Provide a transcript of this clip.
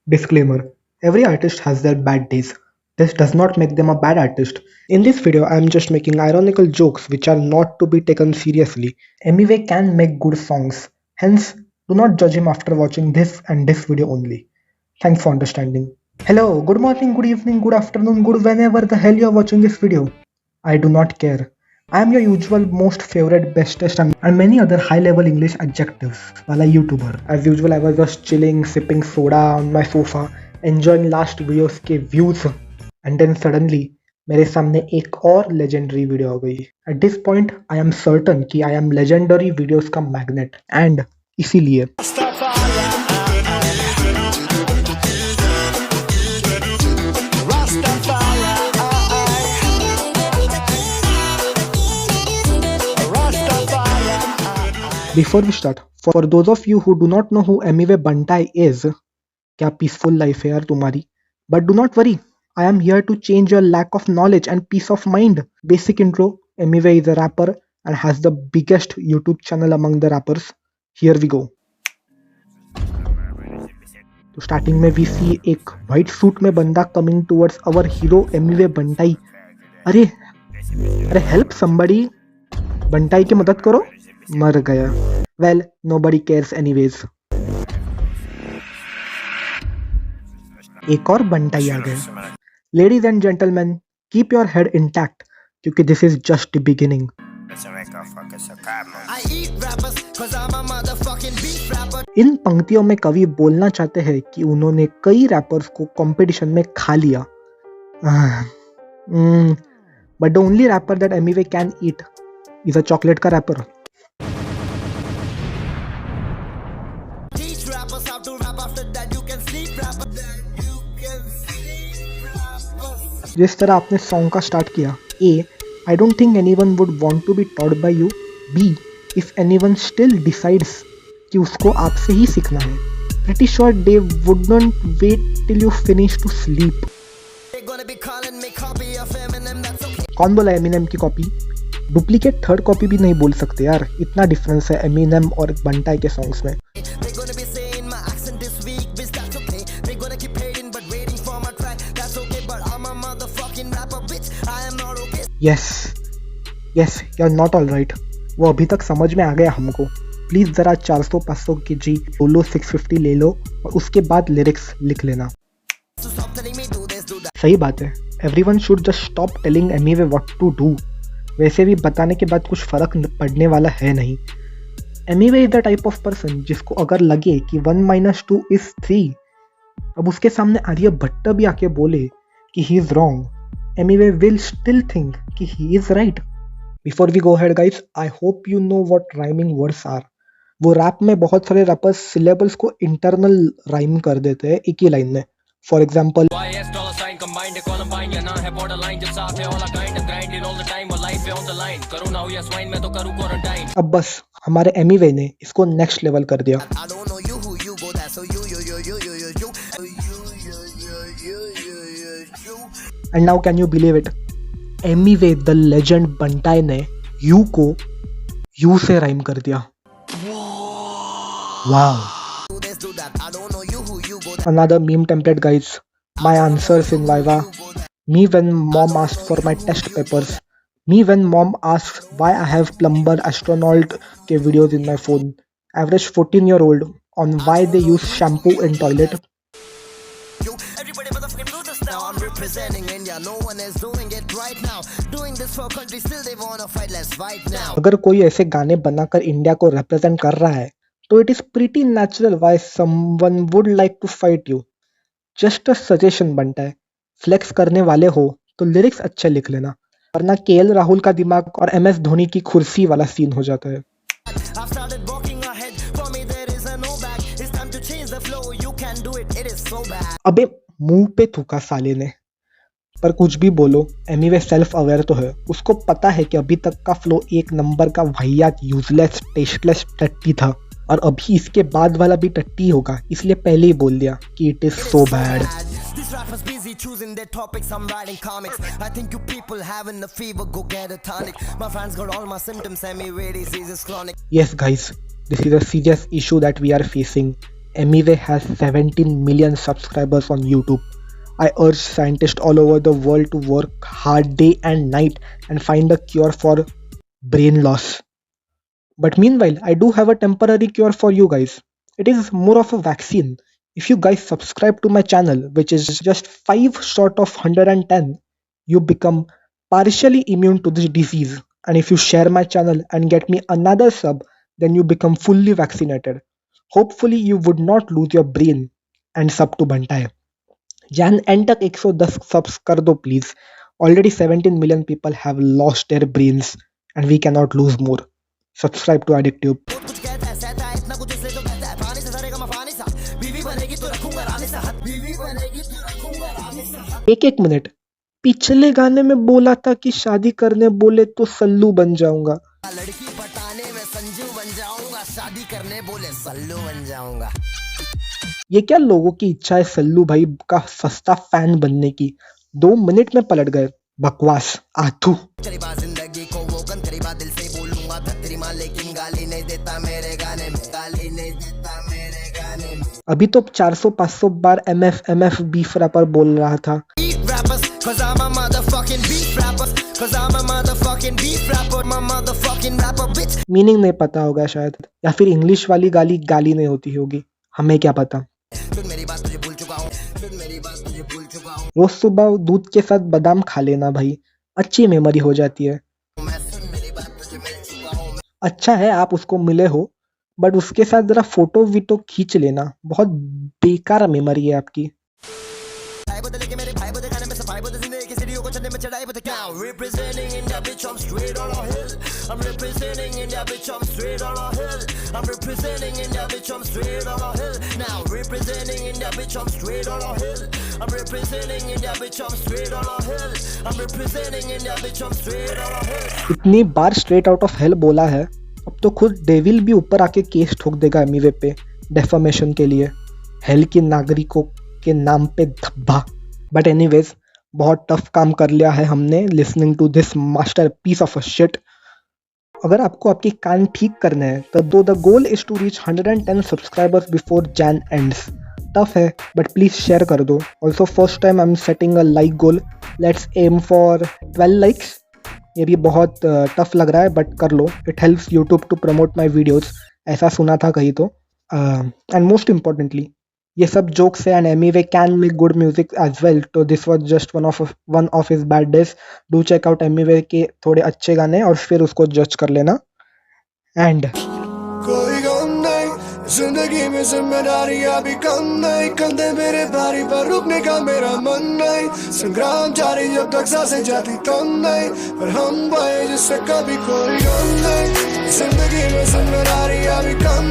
Disclaimer: every artist has their bad days. This does not make them a bad artist. In this video, I am just making ironical jokes which are not to be taken seriously. Emiway can make good songs. Hence, do not judge him after watching this and this video only. Thanks for understanding. Hello, good morning, good evening, good afternoon, good whenever the hell you are watching this video. I do not care. I am your usual most favorite, bestest and many other high level English adjectives wala YouTuber. As usual, I was just chilling, sipping soda on my sofa, enjoying last videos के views, and then suddenly मेरे सामने एक और legendary video आ गई. At this point, I am certain कि I am legendary videos का magnet and इसीलिए Before we start, for those of you who do not know who Emiway Bantai is, क्या peaceful life है यार तुम्हारी? But do not worry, I am here to change your lack of knowledge and peace of mind. Basic intro: Emiway is a rapper and has the biggest YouTube channel among the rappers. Here we go. तो starting में we see एक white suit में बंदा coming towards our hero Emiway Bantai. अरे अरे help somebody, बंटाई की मदद करो. मर गया. Well, nobody cares anyways. एक और बंटाई आ गया. Ladies and gentleman, keep your head intact क्योंकि this is just the beginning. इन पंक्तियों में कवि बोलना चाहते हैं कि उन्होंने कई रैपर्स को कंपटीशन में खा लिया. But the only rapper that Emiway can eat is a chocolate का रैपर. जिस तरह आपने सॉन्ग का स्टार्ट किया, A, I don't think anyone would want to be taught by you. B, if anyone still decides कि उसको आपसे ही सीखना है, pretty sure they wouldn't wait till you finish to sleep. कौन बोला एमिनेम की कॉपी? डुप्लीकेट थर्ड कॉपी भी नहीं बोल सकते यार, इतना डिफरेंस है एमिनेम और बंटाई के सॉन्ग्स में. Yes yes, you are not all right. वो अभी तक समझ में आ गया हमको. प्लीज़ ज़रा 400-500 की जी बोलो, 650 ले लो और उसके बाद लिरिक्स लिख लेना. सही बात है. Everyone should just stop telling Emiway what to do. वैसे भी बताने के बाद कुछ फ़र्क पड़ने वाला है नहीं. Emiway is the type of person जिसको अगर लगे कि 1 - 2 इज 3, अब उसके सामने आर्यभट्ट भी आके बोले कि he is wrong, Emiway will still think कि he is right. Before we go ahead guys, I hope you know what rhyming words are. वो रैप में बहुत सारे रैपर्स सिलेबल्स को इंटरनल राइम कर देते हैं एक ही लाइन में. फॉर एग्जाम्पल, अब बस हमारे एमिवे ने इसको नेक्स्ट लेवल कर दिया. And now can you believe it? Emiway the legend बंटाई ने यू को यू से राइम कर दिया. Wow. Another meme template guys. My answers in Viva. Me when mom asked for my test papers. Me when mom asks why I have plumber astronaut के videos in my phone. Average 14-year-old on why they use shampoo in toilet. अगर कोई ऐसे गाने बनाकर India को represent कर रहा है तो it is pretty natural why someone would like to fight you. Just a suggestion बनता है, फ्लेक्स करने वाले हो तो लिरिक्स अच्छे लिख लेना, वरना केएल राहुल का दिमाग और एमएस धोनी की कुर्सी वाला सीन हो जाता है. अबे मुंह पे थूका साले ने. पर कुछ भी बोलो, एमिवे सेल्फ अवेयर तो है. उसको पता है कि अभी तक का फ्लो एक नंबर का वाहियात, यूजलेस, टेस्टलेस, टट्टी था और अभी इसके बाद वाला भी टट्टी होगा, इसलिए पहले ही बोल दिया कि it is so bad. Yes guys, this is a serious issue that we are facing. Emiway has 17 million subscribers on YouTube. I urge scientists all over the world to work hard day and night and find a cure for brain loss. But meanwhile, I do have a temporary cure for you guys. It is more of a vaccine. If you guys subscribe to my channel, which is just 5 short of 110, you become partially immune to this disease. And if you share my channel and get me another sub, then you become fully vaccinated. Hopefully, you would not lose your brain and sub to Bantai. Jain and तक 110 subs कर दो please. Already 17 million people have lost their brains and we cannot lose more. Subscribe to AddicTube. एक एक minute, पिछले गाने में बोला था कि शादी करने बोले तो सल्लू बन जाऊंगा. लड़की पटाने में संजू बन जाऊंगा, शादी करने बोले सल्लू बन जाऊंगा. ये क्या लोगों की इच्छा है सल्लू भाई का सस्ता फैन बनने की. 2 मिनट में पलट गए. बकवास आथू. जिंदगी को वो करीबा दिल से बोलूंगा धतरी मां, लेकिन गाली नहीं देता मेरे गाने में, गाली नहीं देता मेरे गाने में. अभी तो 400-500 बार MF बीफ रैपर बोल रहा था. मीनिंग नहीं पता होगा शायद, या फिर इंग्लिश वाली गाली गाली नहीं होती होगी, हमें क्या पता. रोज सुबह दूध के साथ बादाम खा लेना भाई, अच्छी मेमोरी हो जाती है. अच्छा है आप उसको मिले हो, बट उसके साथ जरा फोटो वीटो खींच लेना. बहुत बेकार मेमोरी है आपकी. इतनी बार स्ट्रेट आउट ऑफ हेल बोला है, अब तो खुद डेविल भी ऊपर आके केस ठोक देगा एमिवे पे डेफामेशन के लिए. हेल के नागरिकों के नाम पे धब्बा. बट एनीवेज, बहुत टफ काम कर लिया है हमने listening to this masterpiece of a shit. अगर आपको आपके कान ठीक करने हैं तो the goal is to reach 110 subscribers before Jan ends. Tough है बट प्लीज शेयर कर दो. Also first time I am setting a like goal. Let's aim for 12 likes. ये भी बहुत टफ लग रहा है बट कर लो. It helps YouTube to promote my videos, ऐसा सुना था कहीं तो. एंड मोस्ट इम्पॉर्टेंटली, ये सब जोक्स है and Emiway can make good music as well. तो this was just one of his bad days. Do check out Emiway के थोड़े अच्छे गाने और फिर उसको जज कर लेना. एंड कोई गम नहीं जिंदगी में, जिम्मेदारियां भी कम नहीं, कंधे मेरे भारी पर रुकने का मेरा मन नहीं. संग्राम जारी जब तक सांसें जाती तम नहीं, पर हम पाए जिससे कभी कोई गम नहीं. जिंदगी में जिम्मेदारियां भी कम